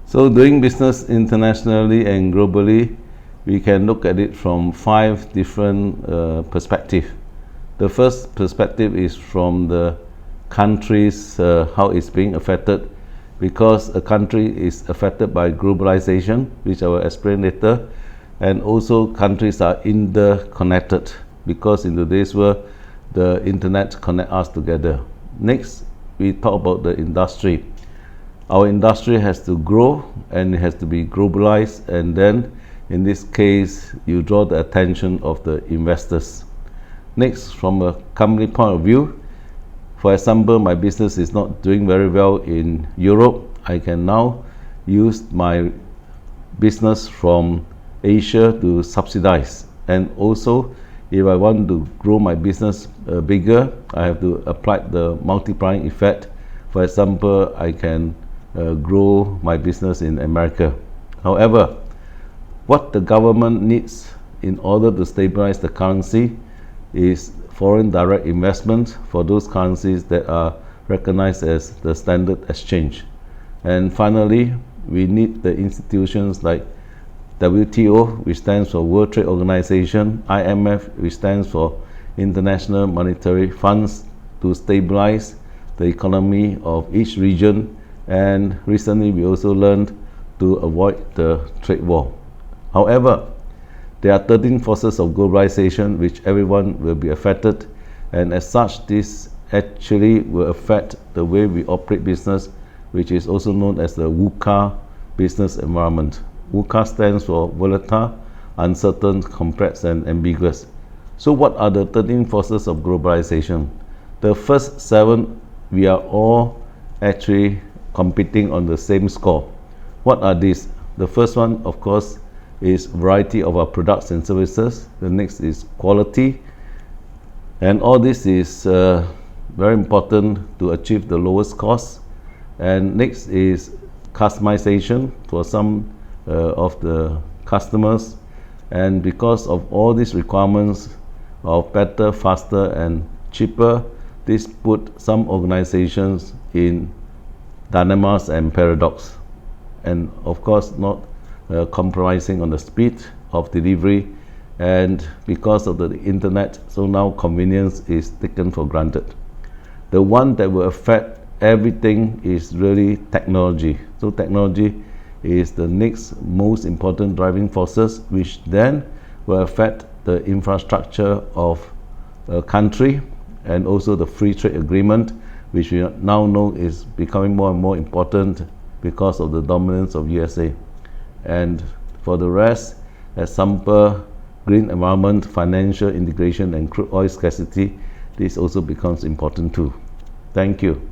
So doing business internationally and globally, we can look at it from 5 different perspectives. The first perspective is from the countries, how it's being affected, because a country is affected by globalization, which I will explain later, and also countries are interconnected because in today's world the internet connects us together. Next, we talk about the industry. Our industry has to grow and it has to be globalized, and then in this case you draw the attention of the investors. Next, from a company point of view, for example, my business is not doing very well in Europe. I can now use my business from Asia to subsidize, and also if I want to grow my business bigger, I have to apply the multiplying effect. For example, I can grow my business in America. However, what the government needs in order to stabilize the currency is foreign direct investment for those currencies that are recognized as the standard exchange. And finally, we need the institutions like WTO, which stands for World Trade Organization, IMF, which stands for International Monetary Funds, to stabilize the economy of each region. And recently we also learned to avoid the trade war. However, there are 13 forces of globalization which everyone will be affected, and as such this actually will affect the way we operate business, which is also known as the VUCA business environment. VUCA stands for volatile, uncertain, complex and ambiguous. So what are the 13 forces of globalization? The first 7, we are all actually competing on the same score. What are these? The first one, of course, is variety of our products and services. The next is quality, and all this is very important to achieve the lowest cost. And next is customization for some of the customers, and because of all these requirements of better, faster and cheaper, this put some organizations in dilemmas and paradox, and of course not compromising on the speed of delivery. And because of the internet, so now convenience is taken for granted. The one that will affect everything is really technology. So technology is the next most important driving forces, which then will affect the infrastructure of a country, and also the free trade agreement, which we now know is becoming more and more important because of the dominance of USA. And for the rest, as example, green environment, financial integration and crude oil scarcity, this also becomes important too. Thank you.